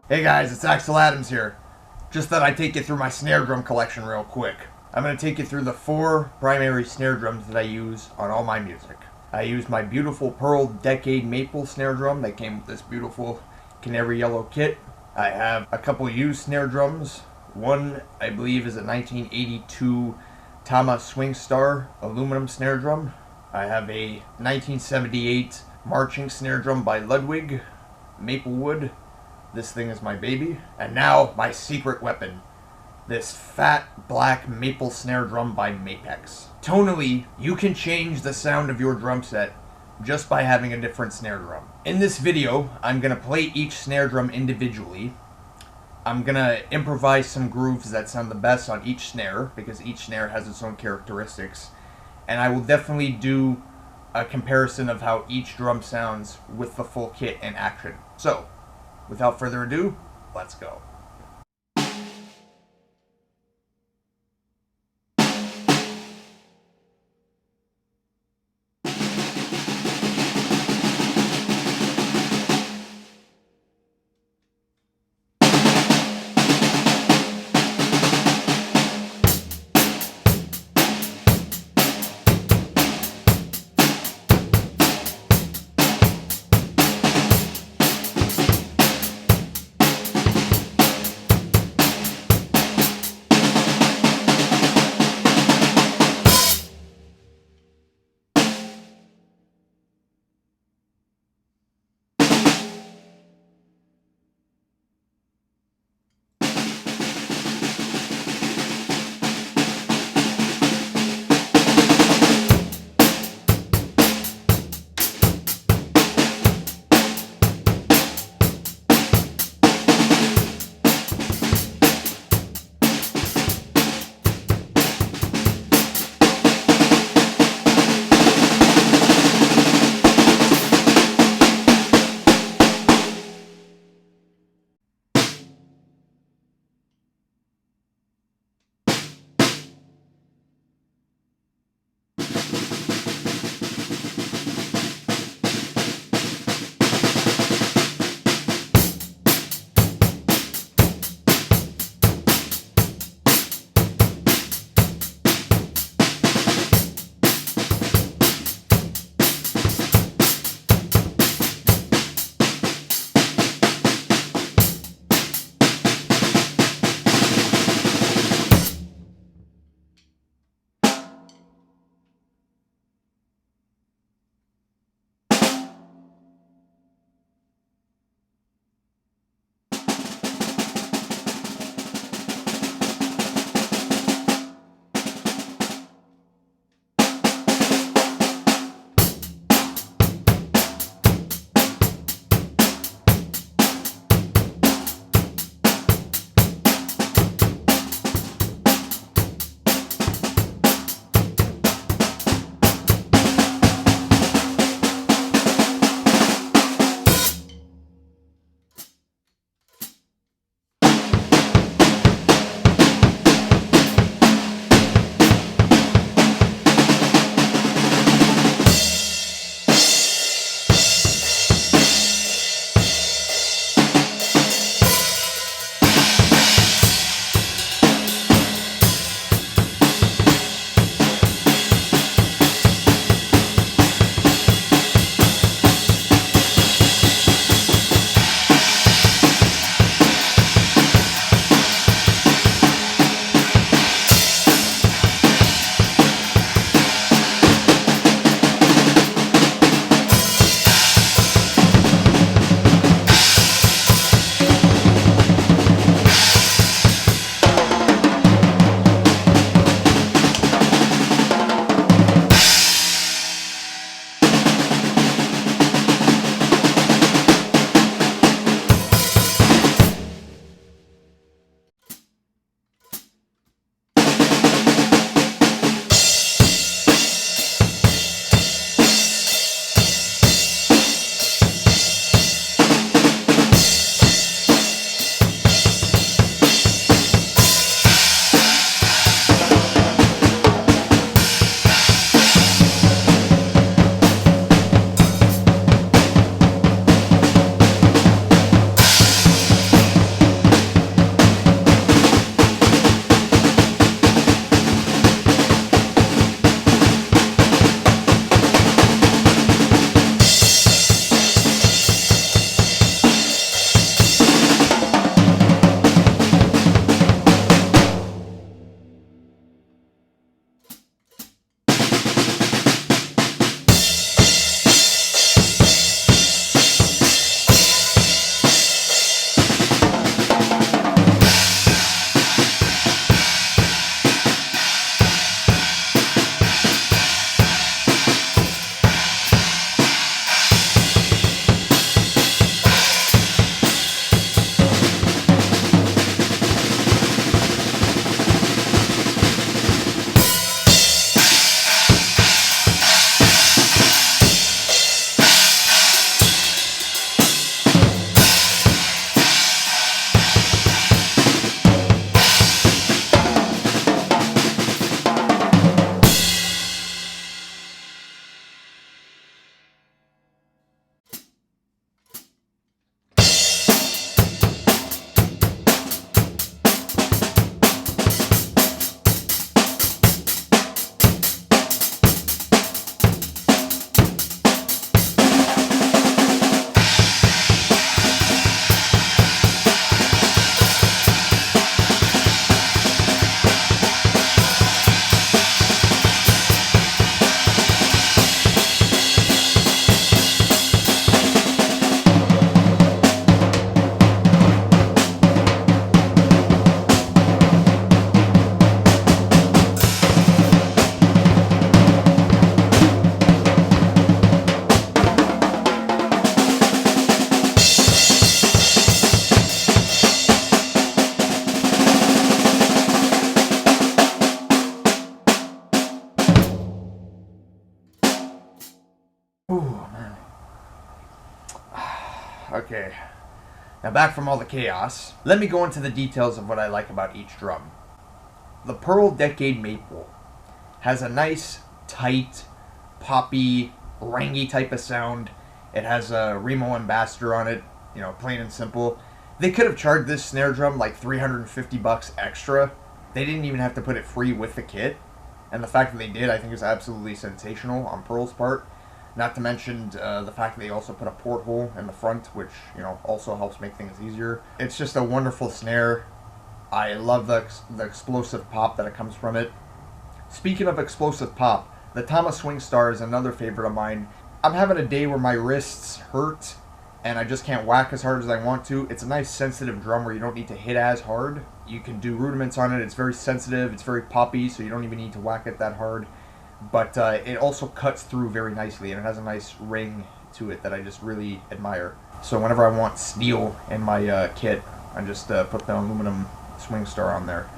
Hey guys, it's Axel Adams here. Just thought I'd take you through my snare drum collection real quick. I'm going to take you through the 4 primary snare drums that I use on all my music. I use my beautiful Pearl Decade Maple snare drum that came with this beautiful canary yellow kit. I have a couple used snare drums. One, I believe, is a 1982 TAMA SWINGSTAR aluminum snare drum. I have a 1978 marching snare drum by LUDWIG, maple wood. This thing is my baby. And now, my secret weapon. This fat, black maple snare drum by MAPEX. Tonally, you can change the sound of your drum set just by having a different snare drum. In this video, I'm going to play each snare drum individually. I'm going to improvise some grooves that sound the best on each snare, because each snare has its own characteristics. And I will definitely do a comparison of how each drum sounds with the full kit in action. So, without further ado, let's go. Okay. Now back from all the chaos, let me go into the details of what I like about each drum. The Pearl Decade Maple has a nice, tight, poppy, rangy type of sound. It has a Remo Ambassador on it, you know, plain and simple. They could have charged this snare drum like $350 extra. They didn't even have to put it free with the kit. And the fact that they did, I think, is absolutely sensational on Pearl's part. Not to mention the fact that they also put a porthole in the front, which, you know, also helps make things easier. It's just a wonderful snare. I love the explosive pop that it comes from it. Speaking of explosive pop, the TAMA SWINGSTAR is another favorite of mine. I'm having a day where my wrists hurt and I just can't whack as hard as I want to. It's a nice sensitive drum where you don't need to hit as hard. You can do rudiments on it. It's very sensitive. It's very poppy, so you don't even need to whack it that hard. But it also cuts through very nicely, and it has a nice ring to it that I just really admire. So whenever I want steel in my kit, I just put the aluminum SWINGSTAR on there.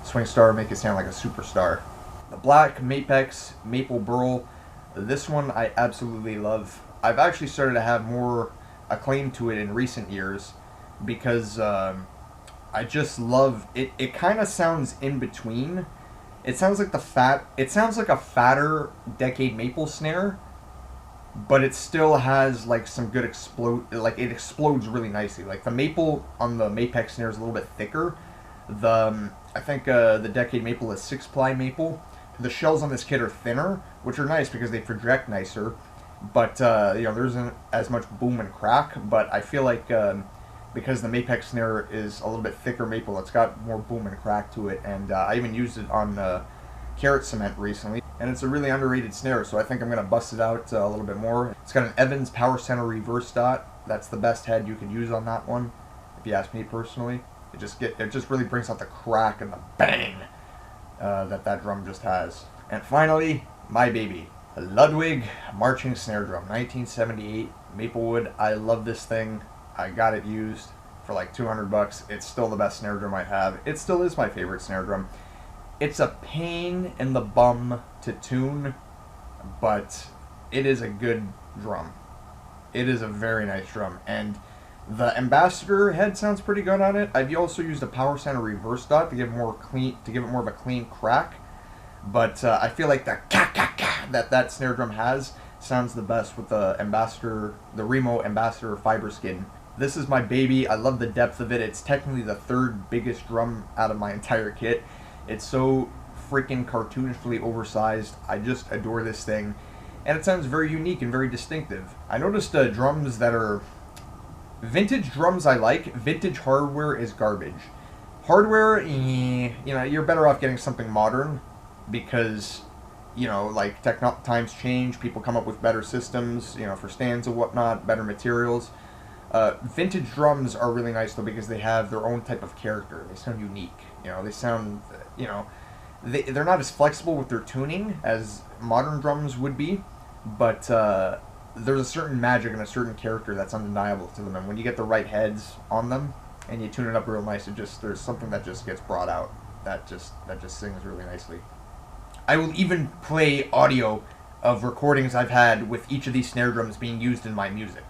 SWINGSTAR make it sound like a superstar. The black MAPEX Maple Burl, this one I absolutely love. I've actually started to have more acclaim to it in recent years because I just love it. It kind of sounds in between. It sounds like a fatter Decade Maple snare, but it still has like some good it explodes really nicely. Like the maple on the MAPEX snare is a little bit thicker. I think the Decade Maple is 6-ply maple. The shells on this kit are thinner, which are nice because they project nicer. But you know, there isn't as much boom and crack. But I feel like because the MAPEX snare is a little bit thicker maple, it's got more boom and crack to it. And I even used it on carrot cement recently, and it's a really underrated snare. So I think I'm gonna bust it out a little bit more. It's got an Evans Power Center reverse dot. That's the best head you can use on that one, if you ask me personally. It just really brings out the crack and the bang that drum just has. And finally, my baby, a LUDWIG marching snare drum, 1978 Maplewood. I love this thing. I got it used for like $200. It's still the best snare drum I have. It still is my favorite snare drum. It's a pain in the bum to tune, but it is a good drum. It is a very nice drum, and the Ambassador head sounds pretty good on it. I've also used a Power Center reverse dot to give it more of a clean crack. But I feel like the ka-ka-ka that snare drum has sounds the best with the Ambassador, the Remo Ambassador fiber skin. This is my baby. I love the depth of it. It's technically the third biggest drum out of my entire kit. It's so freaking cartoonishly oversized. I just adore this thing. And it sounds very unique and very distinctive. I noticed drums that are vintage drums I like. Vintage hardware is garbage. Hardware, you know, you're better off getting something modern because, you know, like times change. People come up with better systems, you know, for stands and whatnot, better materials. Vintage drums are really nice though because they have their own type of character. They sound unique. You know, they sound, you know, they're not as flexible with their tuning as modern drums would be, but there's a certain magic and a certain character that's undeniable to them. And when you get the right heads on them and you tune it up real nice, there's something that just gets brought out that just sings really nicely. I will even play audio of recordings I've had with each of these snare drums being used in my music.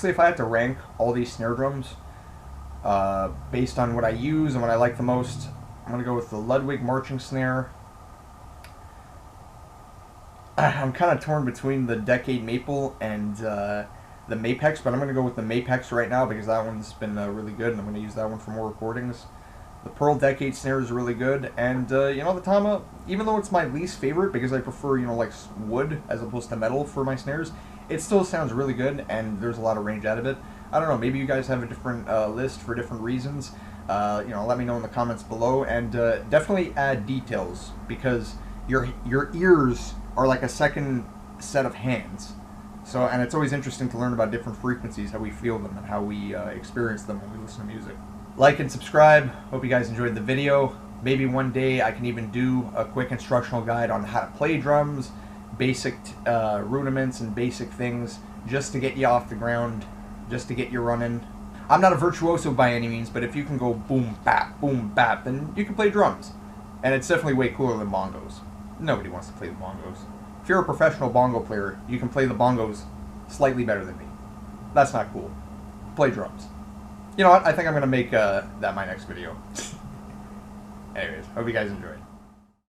honestly, if I had to rank all these snare drums based on what I use and what I like the most, I'm going to go with the LUDWIG marching snare. I'm kind of torn between the Decade Maple and the MAPEX, but I'm going to go with the MAPEX right now because that one's been really good, and I'm going to use that one for more recordings. The Pearl Decade snare is really good, and you know, the TAMA, even though it's my least favorite because I prefer, you know, like wood as opposed to metal for my snares, it still sounds really good, and there's a lot of range out of it. I don't know, maybe you guys have a different list for different reasons. You know, let me know in the comments below, and definitely add details, because your ears are like a second set of hands. So, and it's always interesting to learn about different frequencies, how we feel them, and how we experience them when we listen to music. Like and subscribe. Hope you guys enjoyed the video. Maybe one day I can even do a quick instructional guide on how to play drums, basic rudiments and basic things, just to get you off the ground, just to get you running. I'm not a virtuoso by any means, but if you can go boom bap, then you can play drums. And it's definitely way cooler than bongos. Nobody wants to play the bongos. If you're a professional bongo player, you can play the bongos slightly better than me. That's not cool. Play drums. You know what? I think I'm going to make that my next video. Anyways, hope you guys enjoyed.